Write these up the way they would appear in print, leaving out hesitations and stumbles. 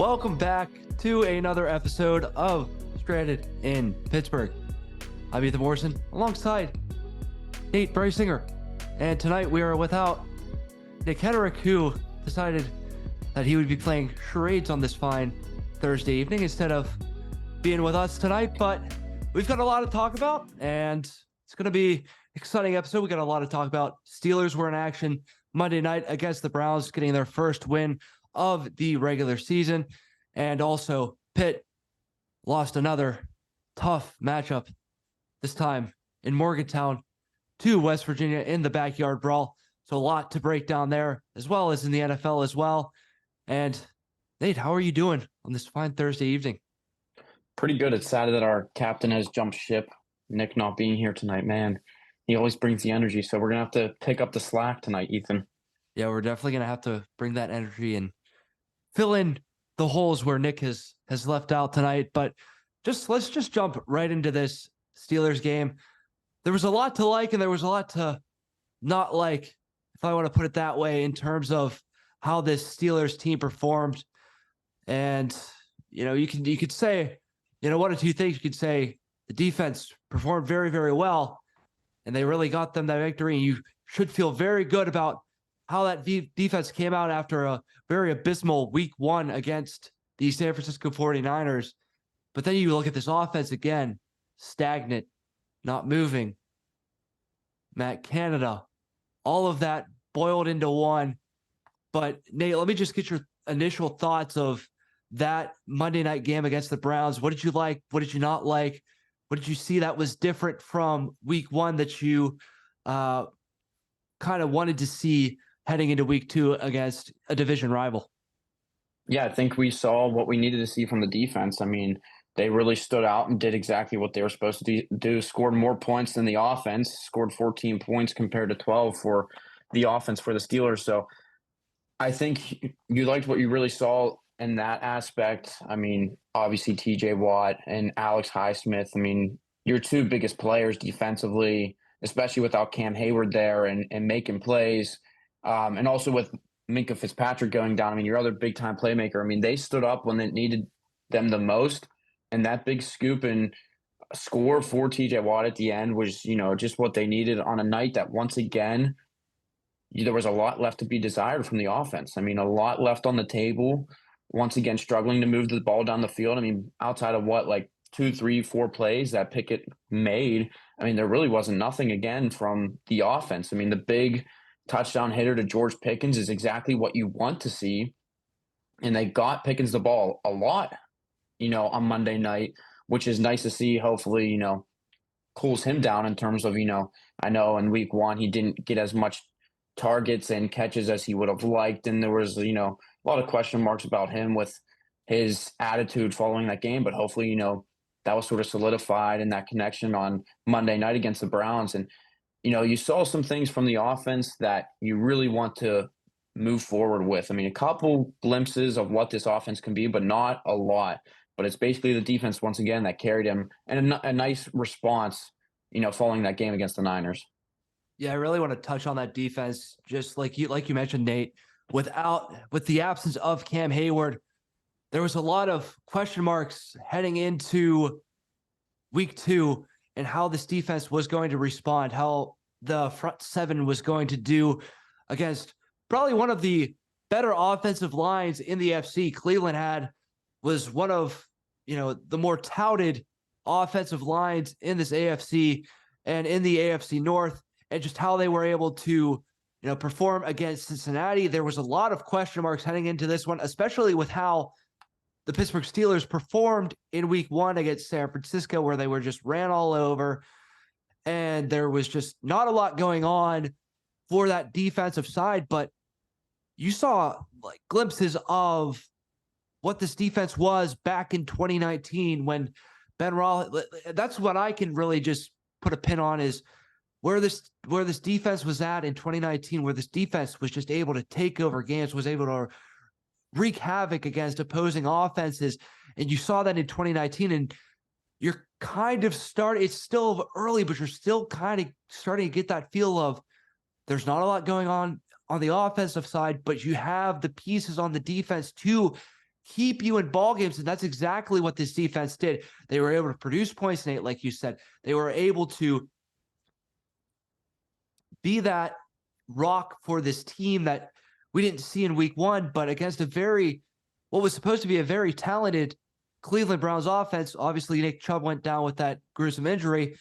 Welcome back to another episode of Stranded in Pittsburgh. I'm Ethan Morrison alongside Nate Brysinger. And tonight we are without Nick Hederick, who decided that he would be playing charades on this fine Thursday evening instead of being with us tonight. But we've got a lot to talk about, and it's going to be an exciting episode. We got a lot to talk about. Steelers were in action Monday night against the Browns, getting their first win of the regular season. And also Pitt lost another tough matchup, this time in Morgantown, to West Virginia in the backyard brawl. So a lot to break down there, as well as in the NFL as well. And Nate, how are you doing on this fine Thursday evening? Pretty good. It's sad that our captain has jumped ship. Nick not being here tonight, man. He always brings the energy. So we're going to have to pick up the slack tonight, Ethan. Yeah, we're definitely going to have to bring that energy and fill in the holes where Nick has left out tonight. But let's just jump right into this Steelers game. There was a lot to like and there was a lot to not like, if I want to put it that way, in terms of how this Steelers team performed. And, you could say, one of two things. You could say the defense performed very, very well, and they really got them that victory. And you should feel very good about how that defense came out after a very abysmal week one against the San Francisco 49ers. But then you look at this offense again, stagnant, not moving. Matt Canada, all of that boiled into one. But Nate, let me just get your initial thoughts of that Monday night game against the Browns. What did you like? What did you not like? What did you see that was different from week one that you kind of wanted to see heading into week two against a division rival? Yeah, I think we saw what we needed to see from the defense. I mean, they really stood out and did exactly what they were supposed to do, scored more points than the offense, scored 14 points compared to 12 for the offense for the Steelers. So I think you liked what you really saw in that aspect. I mean, obviously TJ Watt and Alex Highsmith, I mean, your two biggest players defensively, especially without Cam Hayward there and making plays. And also with Minkah Fitzpatrick going down, I mean, your other big-time playmaker, I mean, they stood up when it needed them the most. And that big scoop and score for TJ Watt at the end was, just what they needed on a night that, once again, there was a lot left to be desired from the offense. I mean, a lot left on the table. Once again, struggling to move the ball down the field. I mean, outside of what, like 2, 3, 4 plays that Pickett made, I mean, there really wasn't nothing again from the offense. I mean, the big touchdown hitter to George Pickens is exactly what you want to see. And they got Pickens the ball a lot, on Monday night, which is nice to see. Hopefully, cools him down in terms of, I know in week one he didn't get as much targets and catches as he would have liked. And there was, a lot of question marks about him with his attitude following that game. But hopefully, that was sort of solidified in that connection on Monday night against the Browns. And, you saw some things from the offense that you really want to move forward with. I mean, a couple glimpses of what this offense can be, but not a lot. But it's basically the defense, once again, that carried him, and a nice response, following that game against the Niners. Yeah, I really want to touch on that defense, just like you mentioned, Nate. With the absence of Cam Hayward, there was a lot of question marks heading into week two and how this defense was going to respond, how the front seven was going to do against probably one of the better offensive lines in the FC. Cleveland was one of, the more touted offensive lines in this AFC and in the AFC North, and just how they were able to, perform against Cincinnati. There was a lot of question marks heading into this one, especially with how the Pittsburgh Steelers performed in week one against San Francisco, where they were just ran all over. And there was just not a lot going on for that defensive side, but you saw like glimpses of what this defense was back in 2019 when Ben Roethlisberger. That's what I can really just put a pin on, is where this defense was at in 2019, where this defense was just able to take over games, was able to wreak havoc against opposing offenses. And you saw that in 2019, and you're kind of it's still early, but you're still kind of starting to get that feel of there's not a lot going on the offensive side, but you have the pieces on the defense to keep you in ball games. And that's exactly what this defense did. They were able to produce points, Nate, like you said. They were able to be that rock for this team that we didn't see in week one, but against what was supposed to be a very talented Cleveland Browns offense. Obviously, Nick Chubb went down with that gruesome injury,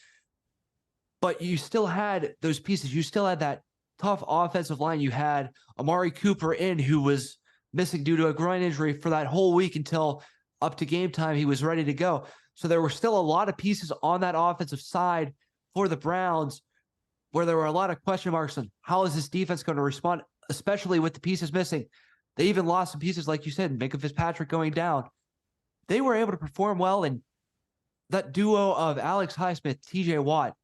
but you still had those pieces. You still had that tough offensive line. You had Amari Cooper who was missing due to a groin injury for that whole week until up to game time. He was ready to go. So there were still a lot of pieces on that offensive side for the Browns where there were a lot of question marks on how is this defense going to respond, especially with the pieces missing. They even lost some pieces, like you said, Minka Fitzpatrick going down. They were able to perform well, and that duo of Alex Highsmith, TJ Watt,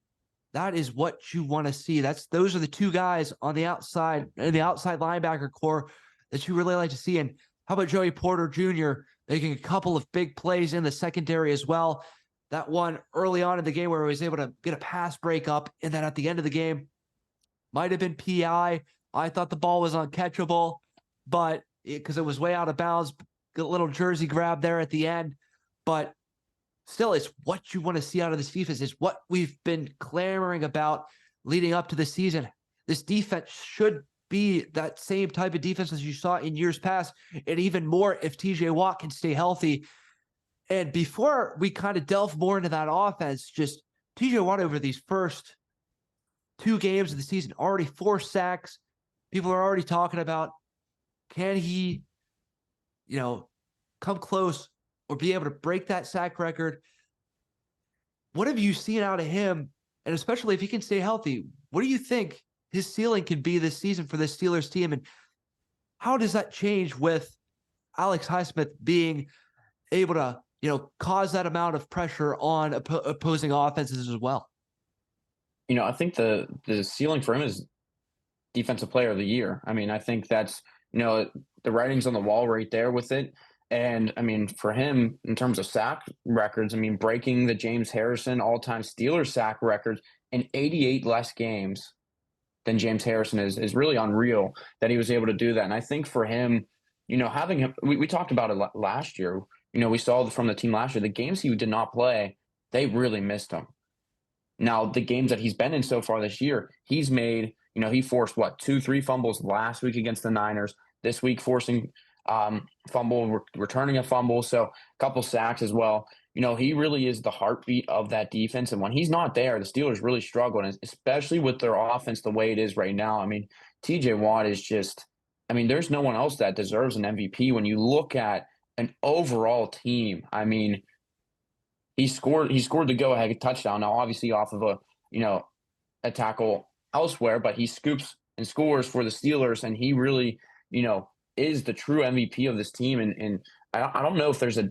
that is what you want to see. Those are the two guys on the outside, in the outside linebacker core that you really like to see. And how about Joey Porter Jr. making a couple of big plays in the secondary as well? That one early on in the game where he was able to get a pass break up, and then at the end of the game, might have been PI. I thought the ball was uncatchable, but because it was way out of bounds, a little jersey grab there at the end. But still, it's what you want to see out of this defense. It's what we've been clamoring about leading up to the season. This defense should be that same type of defense as you saw in years past, and even more if TJ Watt can stay healthy. And before we kind of delve more into that offense, just TJ Watt over these first 2 games of the season, already 4 sacks. People are already talking about, can he, come close or be able to break that sack record? What have you seen out of him? And especially if he can stay healthy, what do you think his ceiling can be this season for this Steelers team? And how does that change with Alex Highsmith being able to, cause that amount of pressure on opposing offenses as well? I think the ceiling for him is defensive player of the year. I mean, I think that's, the writing's on the wall right there with it. And I mean, for him, in terms of sack records, I mean, breaking the James Harrison all-time Steelers sack records in 88 less games than James Harrison is really unreal that he was able to do that. And I think for him, having him, we talked about it last year. We saw from the team last year, the games he did not play, they really missed him. Now, the games that he's been in so far this year, he's made, he forced 2-3 fumbles last week against the Niners. This week, forcing fumble, returning a fumble, so a couple sacks as well. He really is the heartbeat of that defense. And when he's not there, the Steelers really struggle, and especially with their offense the way it is right now. I mean, TJ Watt is just, there's no one else that deserves an MVP when you look at an overall team. I mean, he scored the go-ahead touchdown. Now, obviously off of a tackle elsewhere, but he scoops and scores for the Steelers, and he really, is the true MVP of this team. And I don't know if there's a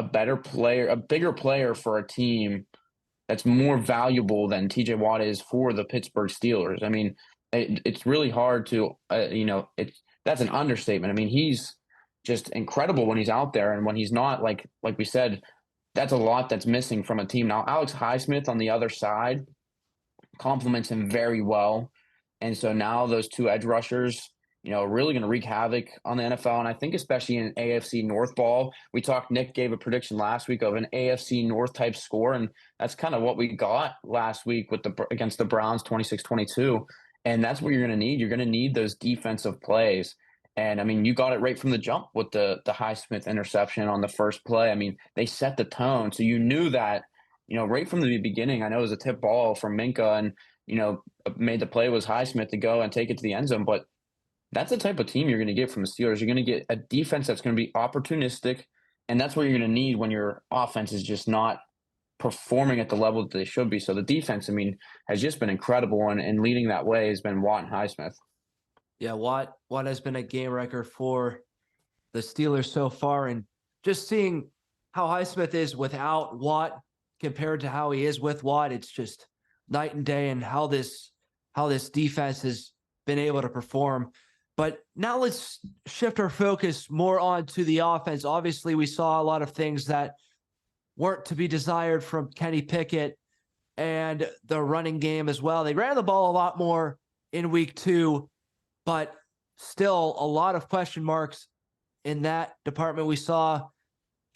better player, a bigger player for a team that's more valuable than TJ Watt is for the Pittsburgh Steelers. I mean, it's really hard to, that's an understatement. I mean, he's just incredible when he's out there, and when he's not, like we said, that's a lot that's missing from a team. Now, Alex Highsmith on the other side complements him very well. And so now those 2 edge rushers, really going to wreak havoc on the NFL. And I think especially in AFC North ball, Nick gave a prediction last week of an AFC North type score. And that's kind of what we got last week against the Browns, 26-22. And that's what you're going to need. You're going to need those defensive plays. And I mean, you got it right from the jump with the Highsmith interception on the first play. I mean, they set the tone. So you knew that, right from the beginning. I know it was a tip ball from Minka, and, made the play was Highsmith to go and take it to the end zone. But that's the type of team you're going to get from the Steelers. You're going to get a defense that's going to be opportunistic, and that's what you're going to need when your offense is just not performing at the level that they should be. So the defense, has just been incredible, and leading that way has been Watt and Highsmith. Yeah, Watt has been a game wrecker for the Steelers so far, and just seeing how Highsmith is without Watt compared to how he is with Watt, it's just night and day, and how this defense has been able to perform. But now let's shift our focus more onto the offense. Obviously, we saw a lot of things that weren't to be desired from Kenny Pickett and the running game as well. They ran the ball a lot more in week 2, but still a lot of question marks in that department. We saw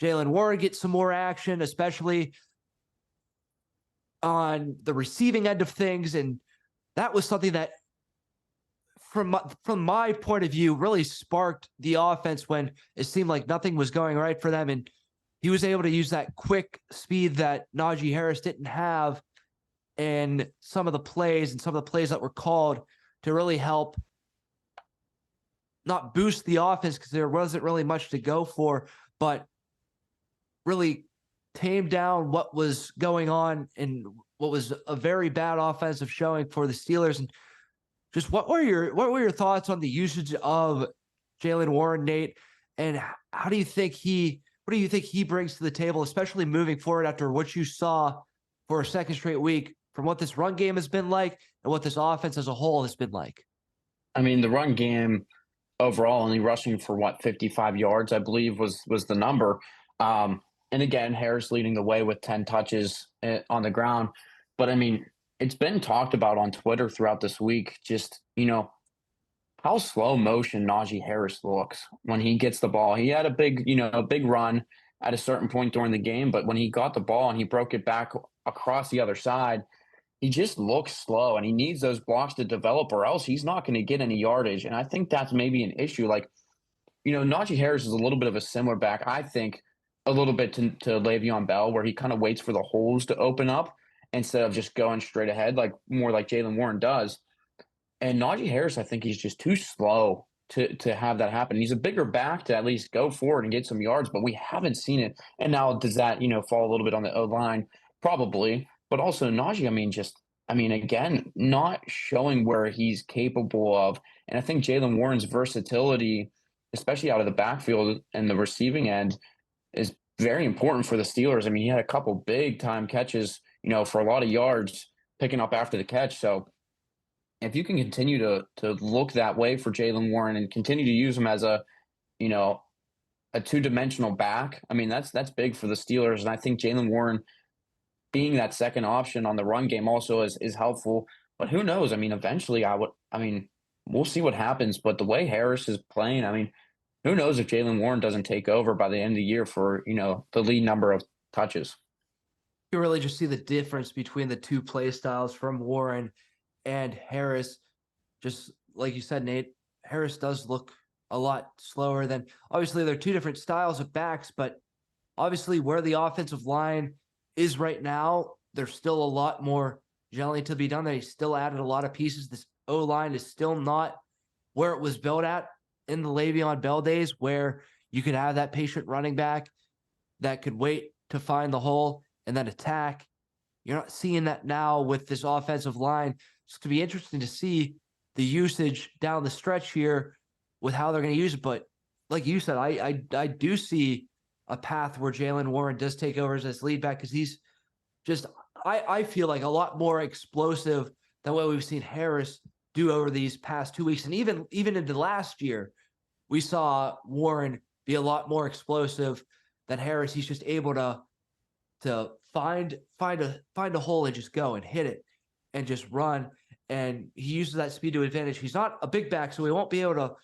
Jalen Warren get some more action, especially on the receiving end of things. And that was something that, from my point of view, really sparked the offense when it seemed like nothing was going right for them. And he was able to use that quick speed that Najee Harris didn't have, and some of the plays that were called to really help not boost the offense, because there wasn't really much to go for, but really tame down what was going on and what was a very bad offensive showing for the Steelers. And just what were your thoughts on the usage of Jalen Warren, Nate? And what do you think he brings to the table, especially moving forward after what you saw for a second straight week from what this run game has been like and what this offense as a whole has been like? I mean, the run game overall only rushing for 55 yards, I believe was the number. And again, Harris leading the way with 10 touches on the ground. But I mean, it's been talked about on Twitter throughout this week, just, how slow motion Najee Harris looks when he gets the ball. He had a big run at a certain point during the game, but when he got the ball and he broke it back across the other side, he just looks slow, and he needs those blocks to develop, or else he's not going to get any yardage. And I think that's maybe an issue. Like, Najee Harris is a little bit of a similar back, I think, a little bit to Le'Veon Bell, where he kind of waits for the holes to open up instead of just going straight ahead, more like Jalen Warren does. And Najee Harris, I think he's just too slow to have that happen. He's a bigger back to at least go forward and get some yards, but we haven't seen it. And now does that, fall a little bit on the O-line? Probably. But also Najee, again, not showing where he's capable of. And I think Jalen Warren's versatility, especially out of the backfield and the receiving end, is very important for the Steelers. I mean, he had a couple big time catches, for a lot of yards picking up after the catch. So if you can continue to look that way for Jalen Warren and continue to use him as a two-dimensional back, I mean, that's big for the Steelers. And I think Jalen Warren being that second option on the run game also is helpful. But who knows? I mean, eventually we'll see what happens. But the way Harris is playing, I mean, who knows if Jalen Warren doesn't take over by the end of the year for, the lead number of touches. You really just see the difference between the two play styles from Warren and Harris. Just like you said, Nate, Harris does look a lot slower than, obviously they're two different styles of backs, but obviously where the offensive line is right now, there's still a lot more gelling to be done. They still added a lot of pieces. This O-line is still not where it was built at in the Le'Veon Bell days, where you could have that patient running back that could wait to find the hole and then attack. You're not seeing that now with this offensive line. It's going to be interesting to see the usage down the stretch here with how they're going to use it. But like you said, I do see a path where Jalen Warren does take over as this lead back, because he's just, I feel like a lot more explosive than what we've seen Harris do over these past 2 weeks. And even into last year, we saw Warren be a lot more explosive than Harris. He's just able to find a hole and just go and hit it and just run. And he uses that speed to advantage. He's not a big back, so he won't be able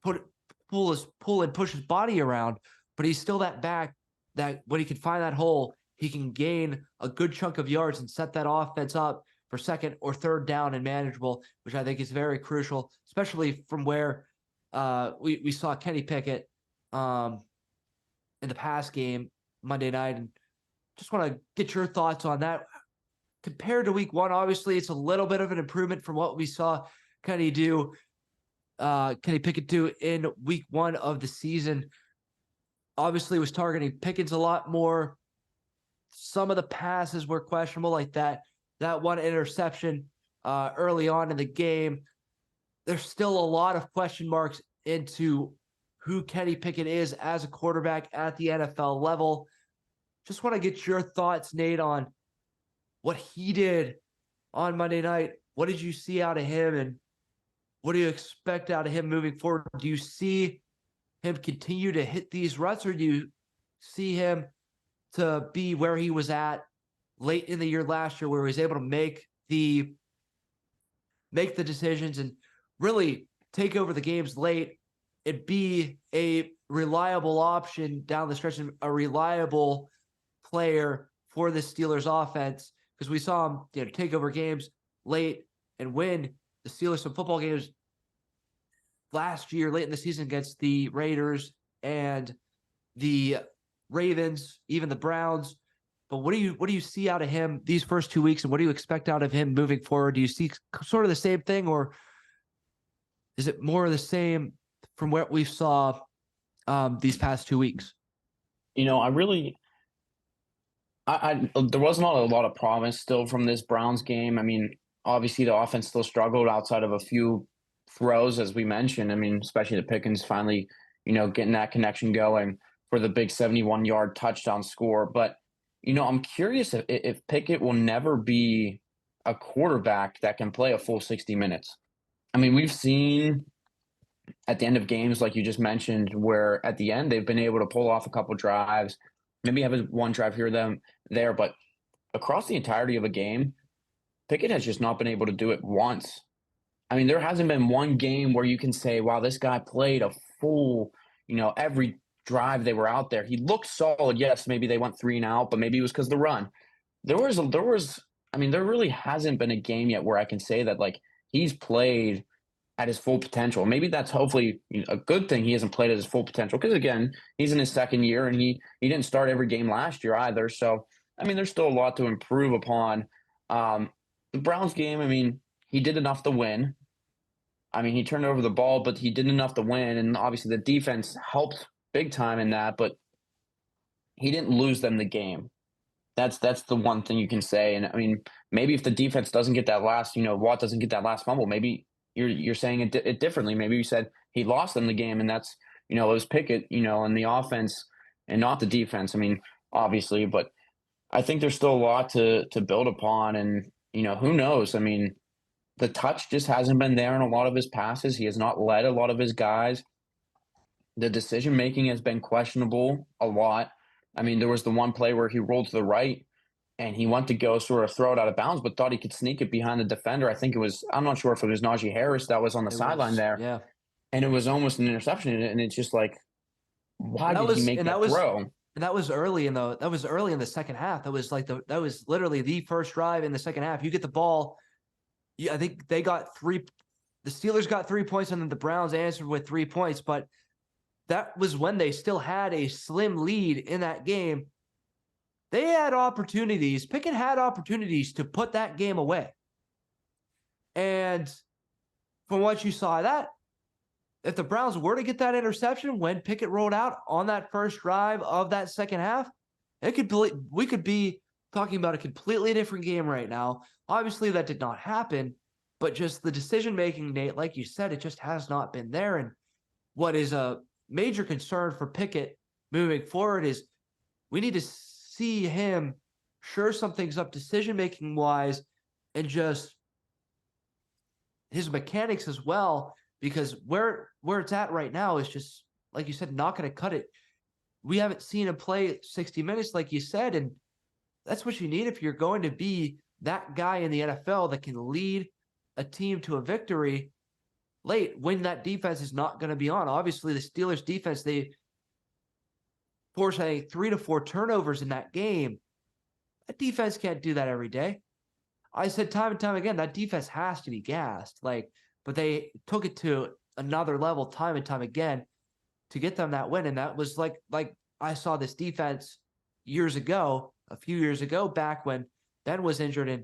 to pull and push his body around, but he's still that back that when he can find that hole, he can gain a good chunk of yards and set that offense up for second or third down and manageable, which I think is very crucial, especially from where we saw Kenny Pickett in the past game Monday night. And just want to get your thoughts on that. Compared to week one, obviously it's a little bit of an improvement from what we saw Kenny Pickett do in week one of the season. Obviously was targeting Pickens a lot more. Some of the passes were questionable, like that one interception early on in the game. There's still a lot of question marks into who Kenny Pickett is as a quarterback at the NFL level. Just want to get your thoughts, Nate, on what he did on Monday night. What did you see out of him, and what do you expect out of him moving forward? Do you see him continue to hit these ruts, or do you see him to be where he was at late in the year last year, where he was able to make the decisions and really take over the games late and be a reliable option down the stretch and a reliable player for the Steelers offense, because we saw him, take over games late and win the Steelers some football games last year late in the season against the Raiders and the Ravens, even the Browns. But what do you see out of him these first 2 weeks, and what do you expect out of him moving forward? Do you see sort of the same thing, or is it more of the same from what we saw these past 2 weeks? There was not a lot of promise still from this Browns game. I mean, obviously the offense still struggled outside of a few throws, as we mentioned. I mean, especially the Pickens finally, getting that connection going for the big 71-yard touchdown score. But, I'm curious if Pickett will never be a quarterback that can play a full 60 minutes. I mean, we've seen at the end of games, like you just mentioned, where at the end they've been able to pull off a couple drives, maybe have one drive here, them there, but across the entirety of a game, Pickett has just not been able to do it once. I mean, there hasn't been one game where you can say, wow, this guy played a full, every drive they were out there. He looked solid. Yes, maybe they went 3 and out, but maybe it was because of the run. There really hasn't been a game yet where I can say that like he's played at his full potential. Maybe that's hopefully a good thing he hasn't played at his full potential, because again, he's in his second year and he didn't start every game last year either. So, I mean, there's still a lot to improve upon. The Browns game, I mean, he did enough to win. I mean, he turned over the ball, but he did enough to win. And obviously the defense helped big time in that, but he didn't lose them the game. That's the one thing you can say. And I mean, maybe if the defense doesn't get that last, Watt doesn't get that last fumble, maybe you're saying it differently. Maybe you said he lost them the game, and that's, it was Pickett, and the offense and not the defense. I mean, obviously, but I think there's still a lot to build upon, and who knows? I mean, the touch just hasn't been there in a lot of his passes. He has not led a lot of his guys. The decision making has been questionable a lot. I mean, there was the one play where he rolled to the right and he went to go sort of throw it out of bounds, but thought he could sneak it behind the defender. I'm not sure if it was Najee Harris that was on the sideline there. Yeah. And it was almost an interception. And it's just like, why did he make that throw? And that was early in the second half. That was literally the first drive in the second half. You get the ball. I think the Steelers got 3 points, and then the Browns answered with 3 points, but that was when they still had a slim lead in that game. They had opportunities. Pickett had opportunities to put that game away. And from what you saw, that if the Browns were to get that interception when Pickett rolled out on that first drive of that second half, we could be talking about a completely different game right now. Obviously, that did not happen, but just the decision-making, Nate, like you said, it just has not been there. And what is a major concern for Pickett moving forward is we need to see him sure some things up decision-making wise, and just his mechanics as well, because where it's at right now is just, like you said, not going to cut it. We haven't seen him play 60 minutes, like you said, and that's what you need if you're going to be that guy in the NFL that can lead a team to a victory late when that defense is not going to be on. Obviously, the Steelers defense, they forced 3 to 4 turnovers in that game. That defense can't do that every day. I said time and time again, that defense has to be gassed. But they took it to another level time and time again to get them that win. And that was like I saw this defense a few years ago, back when Ben was injured and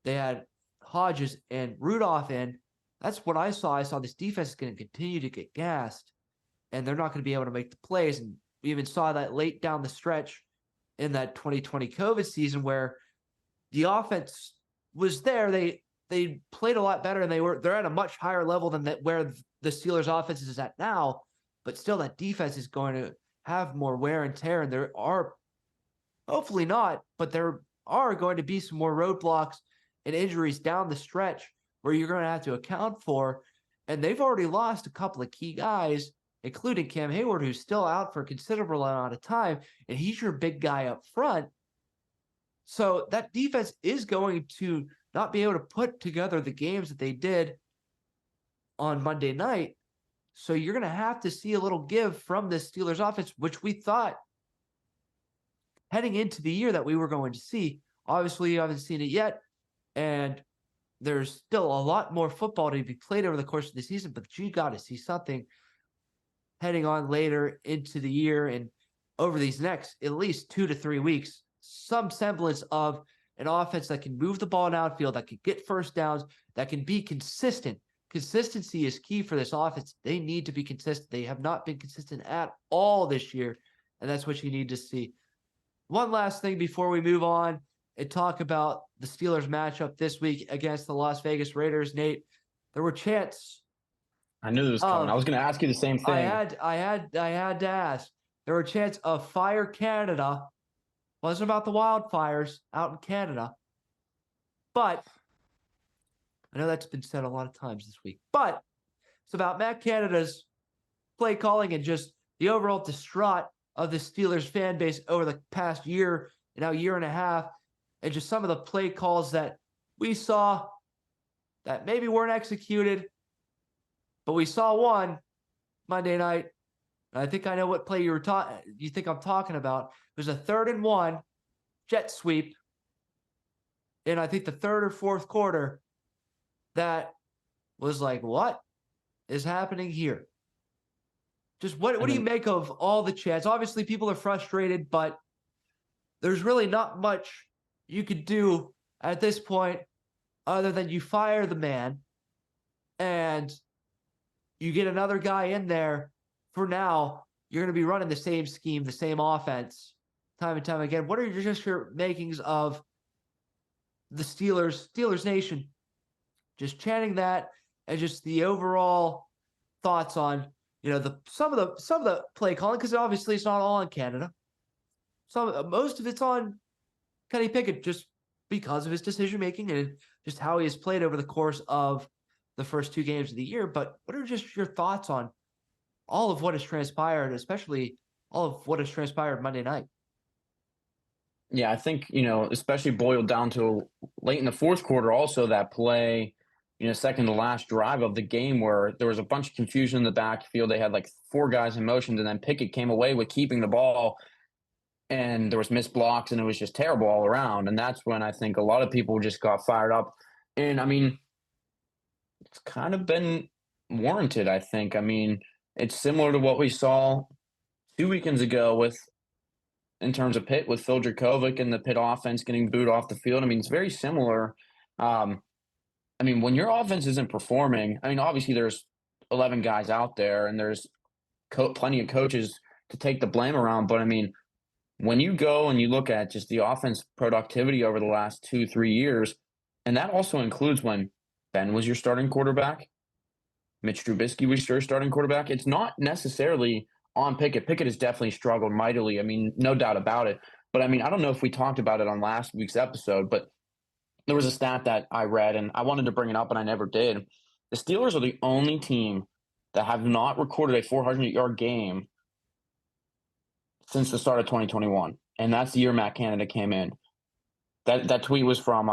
they had Hodges and Rudolph in. That's what I saw. I saw this defense is going to continue to get gassed, and they're not going to be able to make the plays. And we even saw that late down the stretch in that 2020 COVID season where the offense was there. They played a lot better, and they're at a much higher level than where the Steelers offense is at now. But still, that defense is going to have more wear and tear, and there are, hopefully not, but there are going to be some more roadblocks and injuries down the stretch where you're going to have to account for. And they've already lost a couple of key guys, including Cam Hayward, who's still out for a considerable amount of time, and he's your big guy up front. So that defense is going to not be able to put together the games that they did on Monday night. So you're going to have to see a little give from this Steelers offense, which we thought heading into the year that we were going to see. Obviously, you haven't seen it yet, and there's still a lot more football to be played over the course of the season, but you got to see something heading on later into the year and over these next at least 2 to 3 weeks, some semblance of an offense that can move the ball downfield, that can get first downs, that can be consistent. Consistency is key for this offense. They need to be consistent. They have not been consistent at all this year, and that's what you need to see. One last thing before we move on and talk about the Steelers matchup this week against the Las Vegas Raiders, Nate. There were chants. I knew it was coming. I was going to ask you the same thing. I had to ask. There were chants of Fire Canada. Wasn't about the wildfires out in Canada. But I know that's been said a lot of times this week. But it's about Matt Canada's play calling and just the overall distraught of the Steelers fan base over the past year, and now year and a half, and just some of the play calls that we saw that maybe weren't executed, but we saw one Monday night. And I think I know what play you think I'm talking about. It was a 3rd and 1 jet sweep in I think the 3rd or 4th quarter that was like, what is happening here? Just what do you make of all the chants? Obviously, people are frustrated, but there's really not much you could do at this point other than you fire the man and you get another guy in there. For now, you're going to be running the same scheme, the same offense, time and time again. What are just your makings of the Steelers Nation, just chanting that, and just the overall thoughts on some of the play calling, because obviously it's not all in Canada. Most of it's on Kenny Pickett just because of his decision making and just how he has played over the course of the first 2 games of the year. But what are just your thoughts on all of what has transpired, especially all of what has transpired Monday night? Yeah, I think, especially boiled down to late in the 4th quarter, also that play, second to last drive of the game where there was a bunch of confusion in the backfield. They had like 4 guys in motion, and then Pickett came away with keeping the ball, and there was missed blocks, and it was just terrible all around. And that's when I think a lot of people just got fired up. And I mean, it's kind of been warranted, I think. I mean, it's similar to what we saw 2 weekends ago in terms of Pitt with Phil Dracovic and the Pitt offense getting booed off the field. I mean, it's very similar. I mean, when your offense isn't performing, I mean, obviously there's 11 guys out there and there's plenty of coaches to take the blame around. But I mean, when you go and you look at just the offense productivity over the last 2-3 years, and that also includes when Ben was your starting quarterback, Mitch Trubisky was your starting quarterback, it's not necessarily on Pickett. Pickett has definitely struggled mightily. I mean, no doubt about it. But I mean, I don't know if we talked about it on last week's episode, but there was a stat that I read and I wanted to bring it up and I never did. The Steelers are the only team that have not recorded a 400-yard game since the start of 2021. And that's the year Matt Canada came in. That tweet was from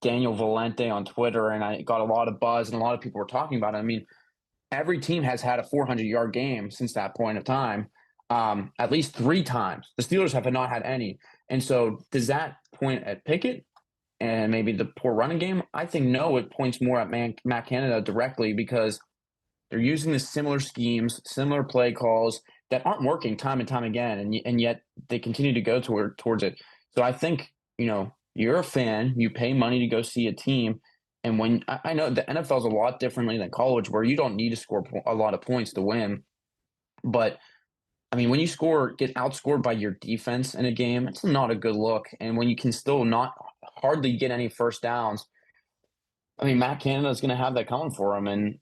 Daniel Valente on Twitter, and I got a lot of buzz and a lot of people were talking about it. I mean, every team has had a 400-yard game since that point of time, at least 3 times. The Steelers have not had any. And so does that point at Pickett and maybe the poor running game? I think no, it points more at Matt Canada directly because they're using the similar schemes, similar play calls that aren't working time and time again, and yet they continue to go towards it. So I think, you're a fan, you pay money to go see a team, and when I know the NFL is a lot differently than college where you don't need to score a lot of points to win. But I mean, when you get outscored by your defense in a game, it's not a good look. And when you can still not hardly get any first downs, I mean, Matt Canada is going to have that coming for him. And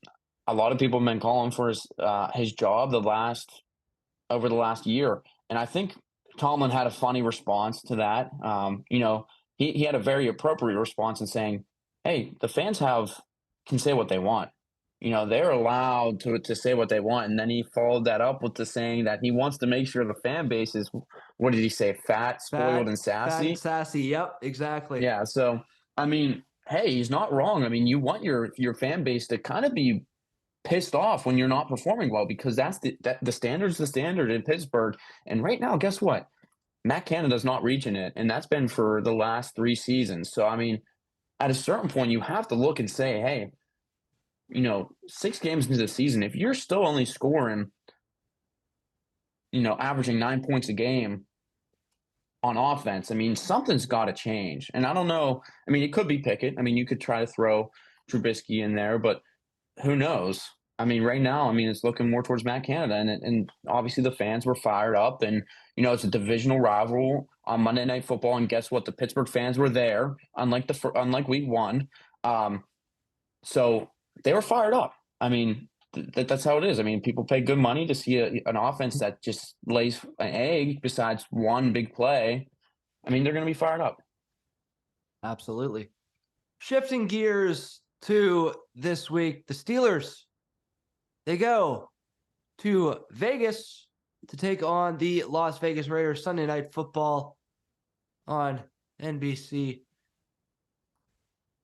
a lot of people have been calling for his job over the last year. And I think Tomlin had a funny response to that. He had a very appropriate response in saying, hey, the fans can say what they want. They're allowed to say what they want. And then he followed that up with the saying that he wants to make sure the fan base is, what did he say? Fat, spoiled, and sassy. Fat and sassy. Yep, exactly. Yeah. So, I mean, hey, he's not wrong. I mean, you want your fan base to kind of be pissed off when you're not performing well because the standard's the standard in Pittsburgh. And right now, guess what? Matt Canada's not reaching it, and that's been for the last 3 seasons. So I mean, at a certain point, you have to look and say, hey, 6 games into the season, if you're still only scoring, averaging 9 points a game on offense, I mean, something's got to change. And I don't know. I mean, it could be Pickett. I mean, you could try to throw Trubisky in there, but who knows? I mean, right now, I mean, it's looking more towards Matt Canada, and obviously the fans were fired up, and it's a divisional rival on Monday Night Football, and guess what? The Pittsburgh fans were there, unlike Week 1, so they were fired up. I mean, that's how it is. I mean, people pay good money to see an offense that just lays an egg besides one big play. I mean, they're going to be fired up. Absolutely. Shifting gears to this week, the Steelers, they go to Vegas to take on the Las Vegas Raiders. Sunday Night Football on NBC.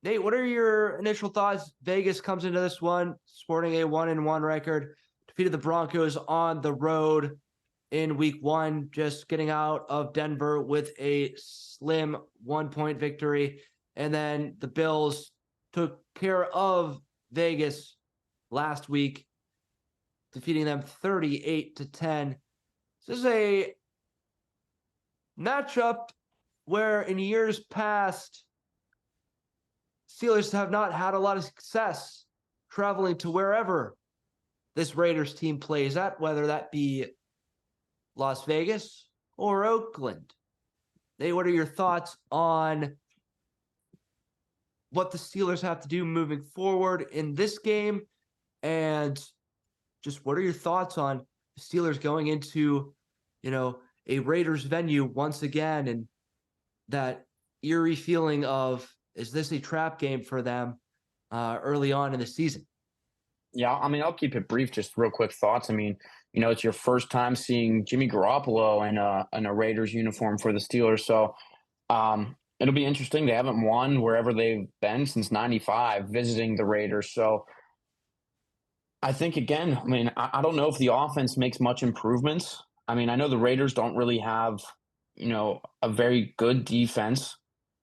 Nate, what are your initial thoughts? Vegas comes into this one sporting a 1-1 record, defeated the Broncos on the road in Week 1, just getting out of Denver with a slim 1-point victory. And then the Bills took care of Vegas last week, defeating them 38-10. This is a matchup where in years past, Steelers have not had a lot of success traveling to wherever this Raiders team plays at, whether that be Las Vegas or Oakland. Nate, what are your thoughts on what the Steelers have to do moving forward in this game? And just what are your thoughts on the Steelers going into, a Raiders venue once again, and that eerie feeling of, is this a trap game for them early on in the season? Yeah, I mean, I'll keep it brief. Just real quick thoughts. I mean, it's your first time seeing Jimmy Garoppolo in a Raiders uniform for the Steelers, so it'll be interesting. They haven't won wherever they've been since '95, visiting the Raiders. So I think again, I mean, I don't know if the offense makes much improvements. I mean, I know the Raiders don't really have, a very good defense.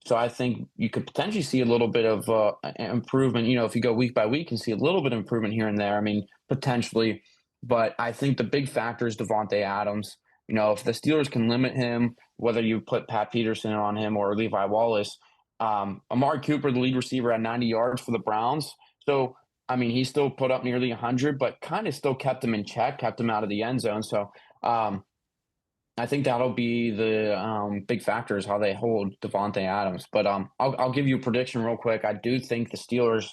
So I think you could potentially see a little bit of improvement. If you go week by week and see a little bit of improvement here and there. I mean, potentially, but I think the big factor is Devontae Adams. If the Steelers can limit him, whether you put Pat Peterson on him or Levi Wallace, Amari Cooper, the lead receiver, at 90 yards for the Browns. So I mean, he still put up nearly 100, but kind of still kept him in check, kept him out of the end zone. So I think that'll be the big factor is how they hold Devontae Adams. But I'll give you a prediction real quick. I do think the Steelers.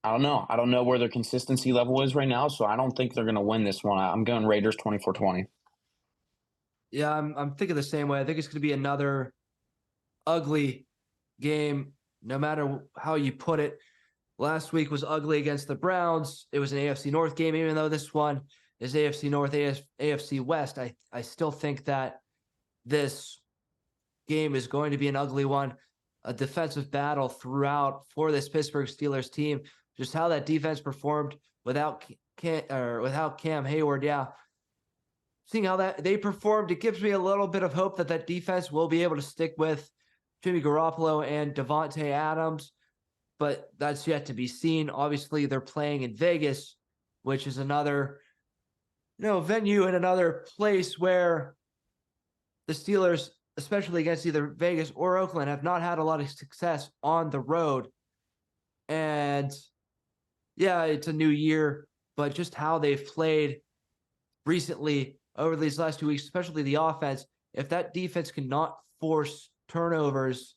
I don't know. I don't know where their consistency level is right now, so I don't think they're going to win this one. I'm going Raiders 24-20. Yeah, I'm thinking the same way. I think it's going to be another ugly game, no matter how you put it. Last week was ugly against the Browns. It was an AFC North game, even though this one is AFC North, AFC West. I still think that this game is going to be an ugly one, a defensive battle throughout for this Pittsburgh Steelers team. Just how that defense performed without Cam Hayward, yeah. Seeing how that they performed, it gives me a little bit of hope that defense will be able to stick with Jimmy Garoppolo and Devontae Adams. But that's yet to be seen. Obviously, they're playing in Vegas, which is another, venue and another place where the Steelers, especially against either Vegas or Oakland, have not had a lot of success on the road. And yeah, it's a new year, but just how they've played recently over these last 2 weeks, especially the offense, if that defense cannot force turnovers,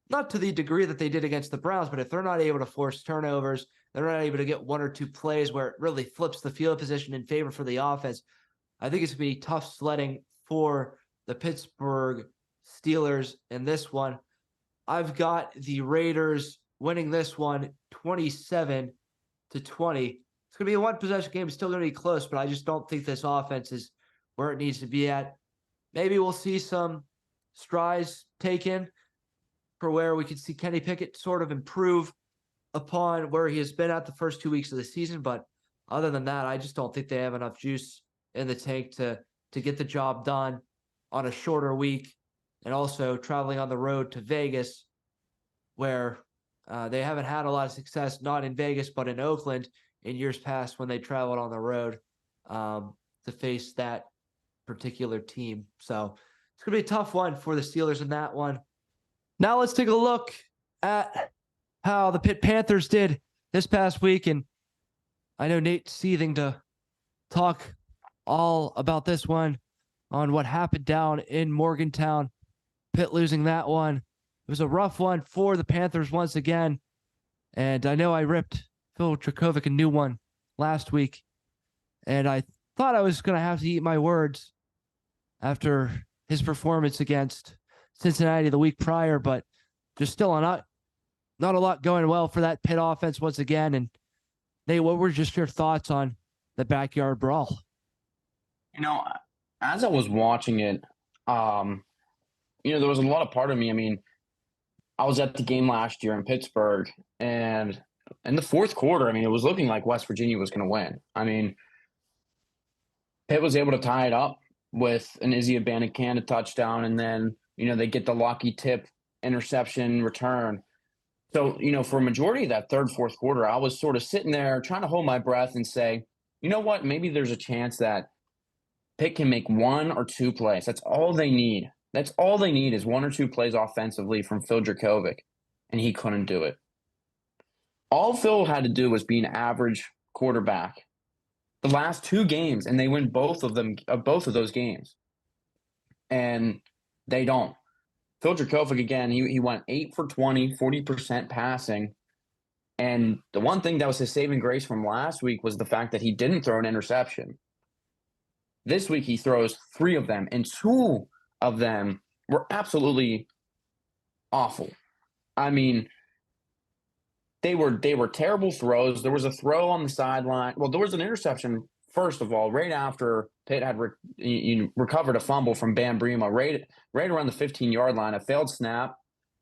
not to the degree that they did against the Browns, but if they're not able to force turnovers, they're not able to get one or two plays where it really flips the field position in favor for the offense, I think it's going to be tough sledding for the Pittsburgh Steelers in this one. I've got the Raiders winning this one 27-20. It's going to be a one-possession game. It's still going to be close, but I just don't think this offense is where it needs to be at. Maybe we'll see some strides taken for where we could see Kenny Pickett sort of improve upon where he has been at the first 2 weeks of the season. But other than that, I just don't think they have enough juice in the tank to get the job done on a shorter week, and also traveling on the road to Vegas, where they haven't had a lot of success, not in Vegas, but in Oakland in years past when they traveled on the road to face that particular team. So it's going to be a tough one for the Steelers in that one. Now let's take a look at how the Pitt Panthers did this past week. And I know Nate's seething to talk all about this one on what happened down in Morgantown. Pitt losing that one. It was a rough one for the Panthers once again. And I know I ripped Phil Dracovic a new one last week. And I thought I was going to have to eat my words after his performance against Cincinnati the week prior, but just still not a lot going well for that Pitt offense once again. And Nate, what were just your thoughts on the backyard brawl? As I was watching it, there was a lot of part of me. I mean, I was at the game last year in Pittsburgh, and in the fourth quarter, it was looking like West Virginia was going to win. Pitt was able to tie it up with an Izzy Abanikanda touchdown, and then, they get the lucky tip interception return. So, for a majority of that third, fourth quarter, I was sort of sitting there trying to hold my breath and say, you know what, maybe there's a chance that Pitt can make one or two plays. That's all they need. That's all they need is one or two plays offensively from Phil Dracovic, and he couldn't do it. All Phil had to do was be an average quarterback the last two games, and they win both of those games. And they don't. Phil Dracovic, again, he went 8 for 20, 40% passing. And the one thing that was his saving grace from last week was the fact that he didn't throw an interception. This week he throws 3 of them, and 2 of them were absolutely awful. They were terrible throws. There was a throw on the sideline. Well, there was an interception, first of all, right after Pitt had recovered a fumble from Bam Brema, right around the 15-yard line, a failed snap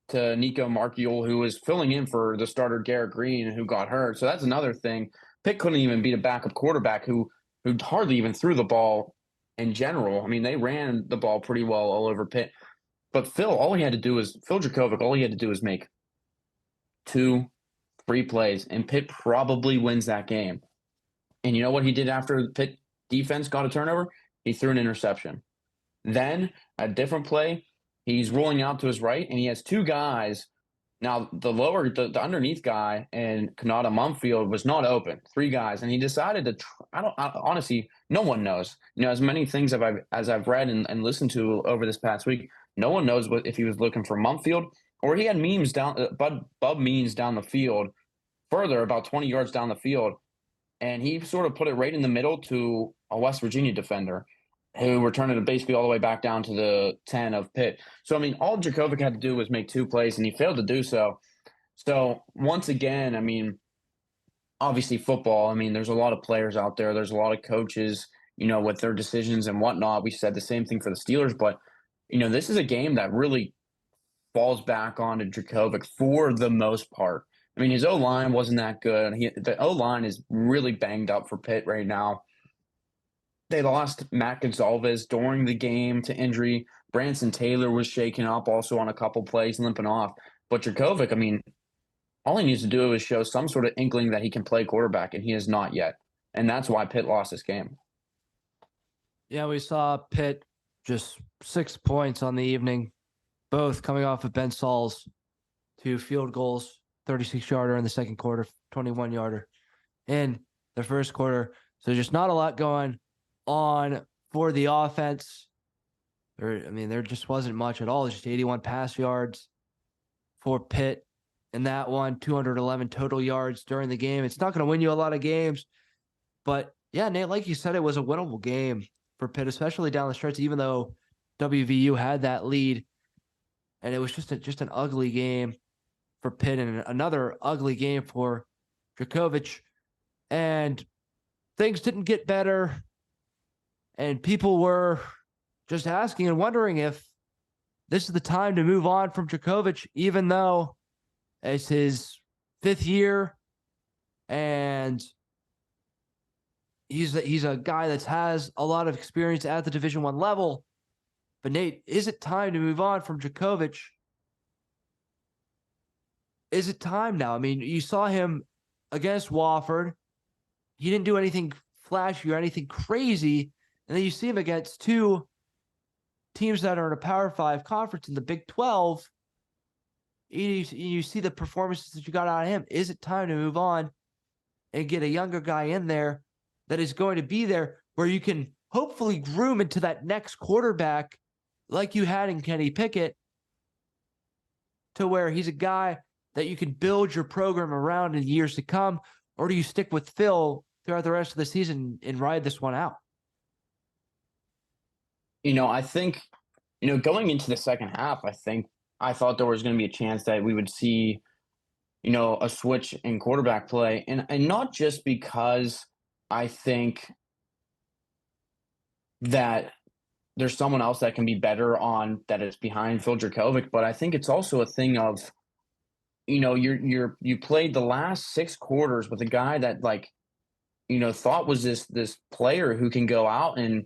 to Nico Markiel, who was filling in for the starter Garrett Green, who got hurt. So that's another thing. Pitt couldn't even beat a backup quarterback who hardly even threw the ball in general. They ran the ball pretty well all over Pitt. But Phil Dracovic, all he had to do was make 2-3 plays, and Pitt probably wins that game. And you know what he did after the Pitt defense got a turnover? He threw an interception. Then, a different play, he's rolling out to his right, and he has 2 guys. Now, the underneath guy and Kanata Mumfield was not open, 3 guys, and he decided to honestly, no one knows. As many things as I've read and listened to over this past week, no one knows if he was looking for Mumfield or he had Bub Means down the field, further about 20 yards down the field, and he sort of put it right in the middle to a West Virginia defender who returned it basically all the way back down to the 10 of Pitt. So, all Dracovic had to do was make 2 plays, and he failed to do so. So, once again, obviously football, there's a lot of players out there. There's a lot of coaches, with their decisions and whatnot. We said the same thing for the Steelers, but, this is a game that really falls back onto Dracovic for the most part. His O-line wasn't that good. The O-line is really banged up for Pitt right now. They lost Matt Gonzalez during the game to injury. Branson Taylor was shaken up also on a couple plays, limping off. But Dracovic, all he needs to do is show some sort of inkling that he can play quarterback, and he has not yet. And that's why Pitt lost this game. Yeah, we saw Pitt just 6 points on the evening, both coming off of Ben Saul's 2 field goals, 36-yarder in the second quarter, 21-yarder in the first quarter. So just not a lot going on for the offense. There just wasn't much at all. Just 81 pass yards for Pitt in that one, 211 total yards during the game. It's not going to win you a lot of games, but yeah, Nate, like you said, it was a winnable game for Pitt, especially down the stretch, even though WVU had that lead, and it was just an ugly game for Pitt and another ugly game for Dracovic, and things didn't get better. And people were just asking and wondering if this is the time to move on from Dracovic, even though it's his fifth year, and he's a guy that has a lot of experience at the Division I level. But Nate, is it time to move on from Djokovic? Is it time now? I mean, you saw him against Wofford. He didn't do anything flashy or anything crazy. And then you see him against two teams that are in a Power 5 conference in the Big 12. You see the performances that you got out of him. Is it time to move on and get a younger guy in there that is going to be there where you can hopefully groom into that next quarterback like you had in Kenny Pickett, to where he's a guy that you can build your program around in years to come? Or do you stick with Phil throughout the rest of the season and ride this one out? I think, going into the second half, I thought there was going to be a chance that we would see, a switch in quarterback play. And not just because I think that there's someone else that can be better on that is behind Phil Dracovic, but I think it's also a thing of, you played the last 6 quarters with a guy that thought was this player who can go out and,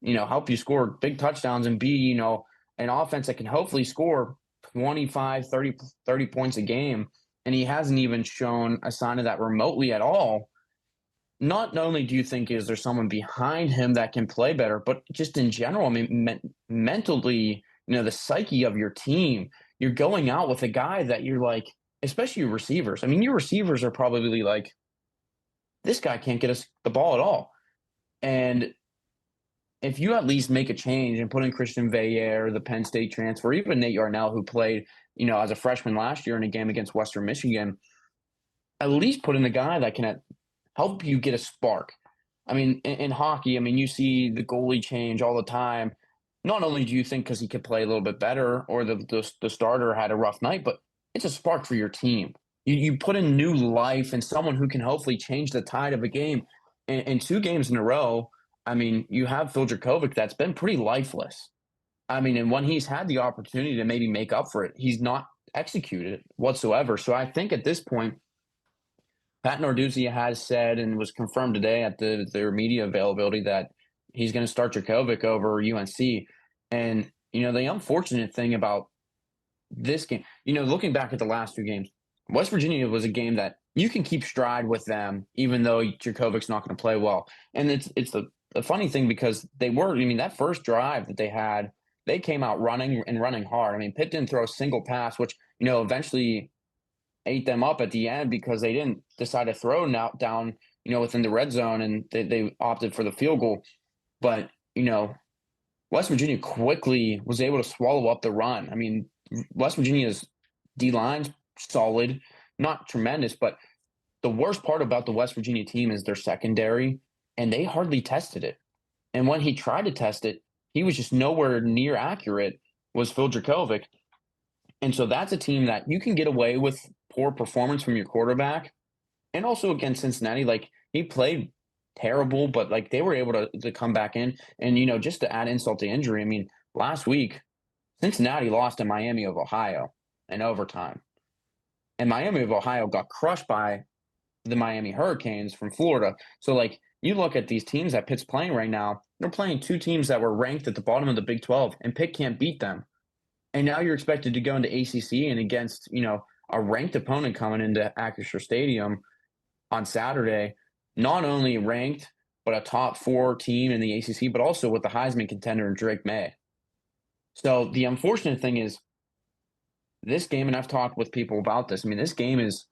help you score big touchdowns and be, an offense that can hopefully score 25, 30 points a game. And he hasn't even shown a sign of that remotely at all. Not only do you think is there someone behind him that can play better, but just in general, I mean, mentally, the psyche of your team, you're going out with a guy that you're like, especially your receivers. I mean, your receivers are probably like, this guy can't get us the ball at all. And if you at least make a change and put in Christian Veillere, the Penn State transfer, even Nate Yarnell, who played, as a freshman last year in a game against Western Michigan, at least put in a guy that can help you get a spark. I mean, in hockey, I mean, you see the goalie change all the time. Not only do you think because he could play a little bit better or the starter had a rough night, but it's a spark for your team. You put in new life and someone who can hopefully change the tide of a game. And 2 games in a row, I mean, you have Phil Dracovic that's been pretty lifeless. I mean, and when he's had the opportunity to maybe make up for it, he's not executed whatsoever. So I think at this point, Pat Narduzzi has said and was confirmed today at their media availability that he's going to start Dracovic over UNC. And, the unfortunate thing about this game, looking back at the last 2 games, West Virginia was a game that you can keep stride with them, even though Drakovic's not going to play well. And it's the funny thing because that first drive that they had, they came out running hard. I mean, Pitt didn't throw a single pass, which, eventually ate them up at the end because they didn't decide to throw down, within the red zone, and they opted for the field goal. But, West Virginia quickly was able to swallow up the run. I mean, West Virginia's D-line's solid, not tremendous, but the worst part about the West Virginia team is their secondary, and they hardly tested it. And when he tried to test it, he was just nowhere near accurate, was Phil Dracovic. And so that's a team that you can get away with poor performance from your quarterback. And also against Cincinnati, he played terrible, but they were able to come back in. And, just to add insult to injury, I mean, last week, Cincinnati lost to Miami of Ohio in overtime. And Miami of Ohio got crushed by the Miami Hurricanes from Florida. So, you look at these teams that Pitt's playing right now, they're playing 2 teams that were ranked at the bottom of the Big 12, and Pitt can't beat them. And now you're expected to go into ACC and against, a ranked opponent coming into Acrisure Stadium on Saturday, not only ranked, but a top 4 team in the ACC, but also with the Heisman contender Drake May. So the unfortunate thing is this game, and I've talked with people about this, I mean, this game is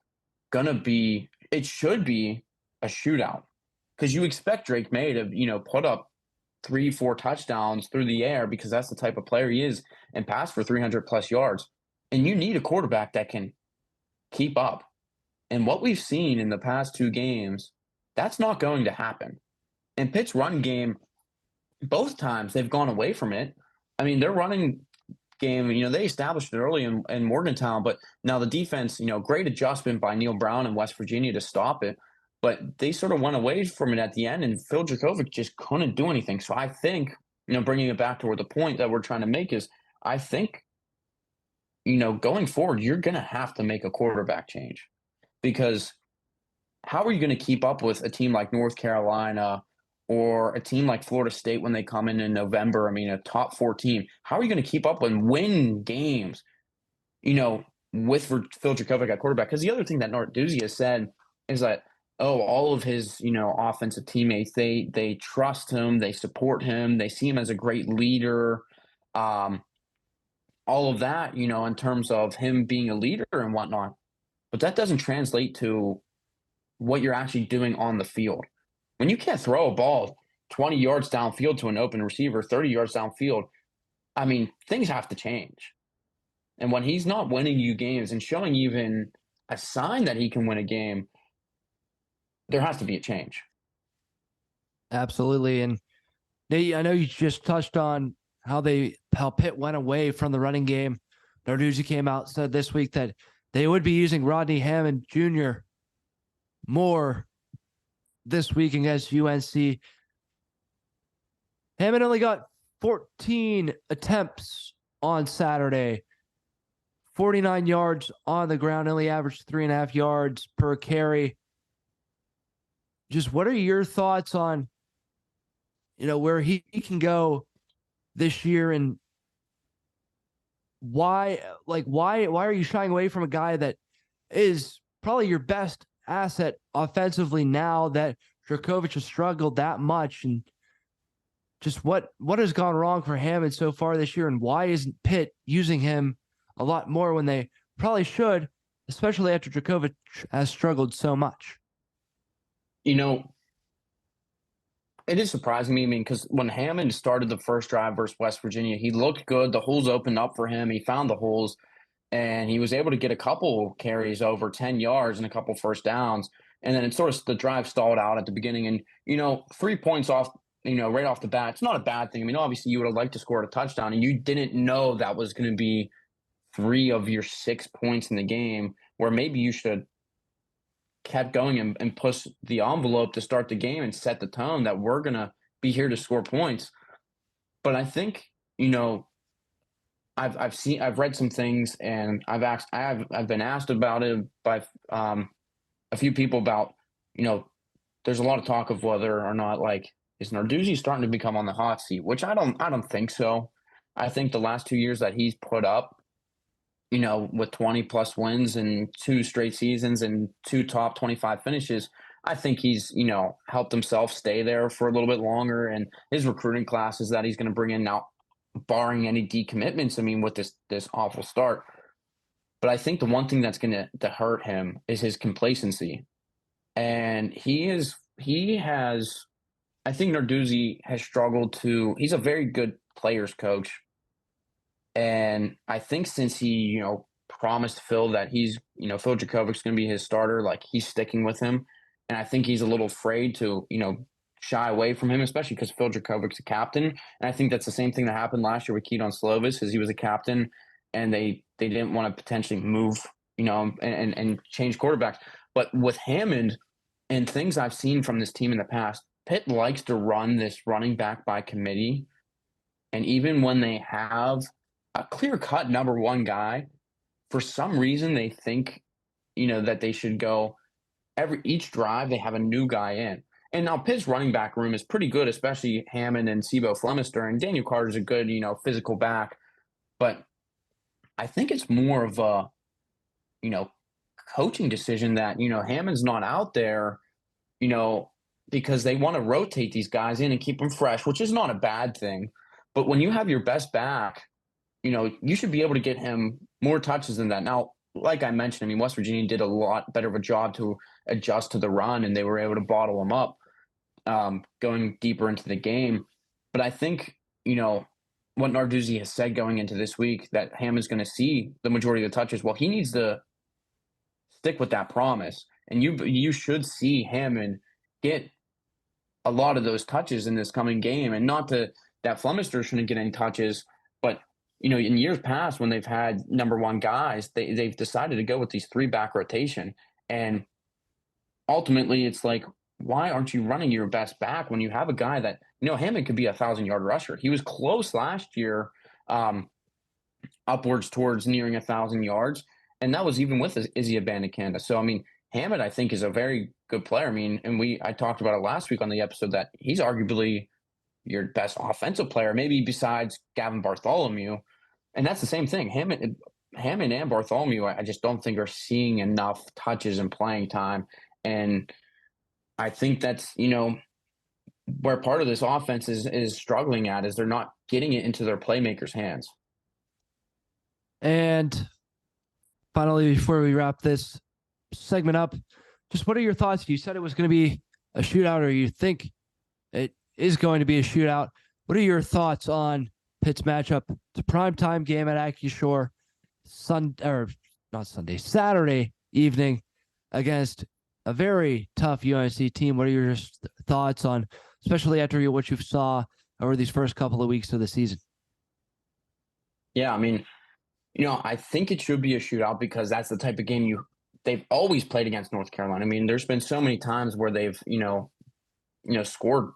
going to be, it should be a shootout because you expect Drake May to, put up 3-4 touchdowns through the air because that's the type of player he is and pass for 300 plus yards. And you need a quarterback that can keep up. And what we've seen in the past 2 games, that's not going to happen. And Pitt's run game, both times they've gone away from it. I mean, their running game, they established it early in Morgantown, but now the defense, great adjustment by Neil Brown in West Virginia to stop it. But they sort of went away from it at the end, and Phil Dracovic just couldn't do anything. So I think, bringing it back toward the point that we're trying to make is, I think, going forward, you're going to have to make a quarterback change. because how are you going to keep up with a team like North Carolina or a team like Florida State when they come in November? I mean, a top four team. How are you going to keep up and win games, you know, with Phil Dracovic at quarterback? Because the other thing that Narduzzi has said is that, oh, all of his, offensive teammates, they trust him, they support him, they see him as a great leader. Um, all of that, in terms of him being a leader and whatnot. But that doesn't translate to what you're actually doing on the field. When you can't throw a ball 20 yards downfield to an open receiver, 30 yards downfield, I mean, things have to change. And when he's not winning you games and showing even a sign that he can win a game, there has to be a change. Absolutely. And Nate, I know you just touched on how Pitt went away from the running game. Narduzzi came out and said this week that they would be using Rodney Hammond Jr. more this week against UNC. Hammond only got 14 attempts on Saturday, 49 yards on the ground, only averaged 3.5 yards per carry. Just what are your thoughts on, where he can go this year, and why are you shying away from a guy that is probably your best asset offensively now that Dracovic has struggled that much? And just what has gone wrong for Hammond so far this year, and why isn't Pitt using him a lot more when they probably should, especially after Dracovic has struggled so much? You know, it is surprising me. I mean, because when Hammond started the first drive versus West Virginia, he looked good. The holes opened up for him. He found the holes, and he was able to get a couple carries over 10 yards and a couple first downs. And then the drive stalled out at the beginning. And, 3 points off, right off the bat, it's not a bad thing. I mean, obviously, you would have liked to score a touchdown, and you didn't know that was going to be 3 of your 6 points in the game, where maybe you should kept going and pushed the envelope to start the game and set the tone that we're going to be here to score points. But I think, I've read some things, and I've been asked about it by a few people about, there's a lot of talk of whether or not, like, is Narduzzi starting to become on the hot seat, which I don't think so. I think the last 2 years that he's put up, with 20 plus wins and 2 straight seasons and 2 top 25 finishes, I think he's, helped himself stay there for a little bit longer. And his recruiting classes that he's going to bring in now, barring any decommitments, I mean, with this awful start. But I think the one thing that's going to hurt him is his complacency. And I think Narduzzi has struggled he's a very good players coach. And I think since he, promised Phil that Phil Jacobic's going to be his starter, like, he's sticking with him. And I think he's a little afraid to, shy away from him, especially because Phil Jacobic's a captain. And I think that's the same thing that happened last year with Keaton Slovis, as he was a captain, and they didn't want to potentially move, and change quarterbacks. But with Hammond and things I've seen from this team in the past, Pitt likes to run this running back by committee. And even when they have a clear-cut number one guy, for some reason they think, that they should go each drive they have a new guy in. And now Pitt's running back room is pretty good, especially Hammond and Sebo Flemister, and Daniel Carter's a good, physical back. But I think it's more of a, coaching decision that, Hammond's not out there, because they want to rotate these guys in and keep them fresh, which is not a bad thing. But when you have your best back, you should be able to get him more touches than that. Now, like I mentioned, I mean, West Virginia did a lot better of a job to adjust to the run, and they were able to bottle him up, going deeper into the game. But I think, what Narduzzi has said going into this week, that Hammond's going to see the majority of the touches. Well, he needs to stick with that promise. And you should see Hammond get a lot of those touches in this coming game. And not that Flemister shouldn't get any touches, but in years past, when they've had number one guys, they've decided to go with these 3-back rotation. And ultimately, it's like, why aren't you running your best back when you have a guy that, Hammond could be a 1,000-yard rusher? He was close last year, upwards towards nearing 1,000 yards. And that was even with Izzy Abanikanda. So, I mean, Hammond, I think, is a very good player. I mean, and I talked about it last week on the episode that he's arguably your best offensive player, maybe besides Gavin Bartholomew. And that's the same thing. Hammond and Bartholomew, I just don't think are seeing enough touches and playing time. And I think that's, where part of this offense is struggling at is they're not getting it into their playmakers' hands. And finally, before we wrap this segment up, just what are your thoughts? You said it was going to be a shootout, or you think it is going to be a shootout. What are your thoughts on Pitt's matchup? It's a primetime game at AccuShore, Saturday evening against a very tough UNC team. What are your thoughts on, especially after what you saw over these first couple of weeks of the season? Yeah, I mean, I think it should be a shootout because that's the type of game they've always played against North Carolina. I mean, there's been so many times where they've, scored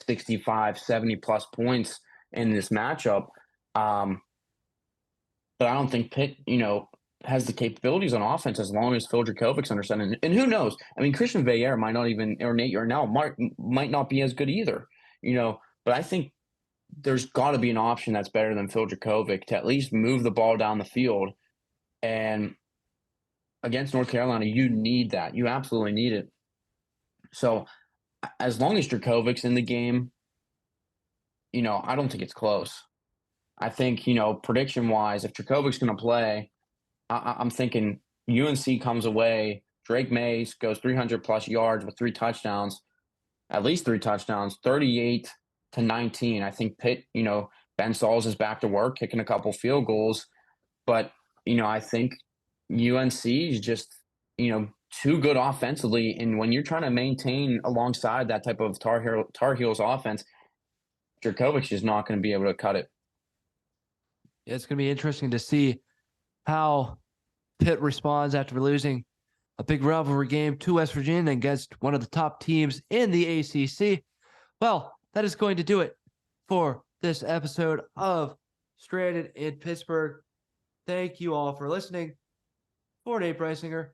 65, 70 plus points in this matchup. But I don't think Pitt, has the capabilities on offense as long as Phil Dracovich's under center. And who knows? I mean, Christian Veillere might not even, or Nate Yarnell might not be as good either, but I think there's got to be an option that's better than Phil Dracovic to at least move the ball down the field. And against North Carolina, you need that. You absolutely need it. So as long as Dracovic's in the game, I don't think it's close. I think, prediction-wise, if Dracovic's going to play, I'm thinking UNC comes away, Drake Mays goes 300-plus yards with 3 touchdowns, at least 3 touchdowns, 38-19. I think Pitt, Ben Sauls is back to work, kicking a couple field goals. But, I think UNC is just, too good offensively. And when you're trying to maintain alongside that type of Tar Heels offense, Dracovic is not going to be able to cut it. It's going to be interesting to see how Pitt responds after losing a big rivalry game to West Virginia against one of the top teams in the ACC. Well, that is going to do it for this episode of Stranded in Pittsburgh. Thank you all for listening. For Nate Preisinger,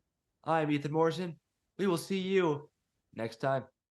I'm Ethan Morrison. We will see you next time.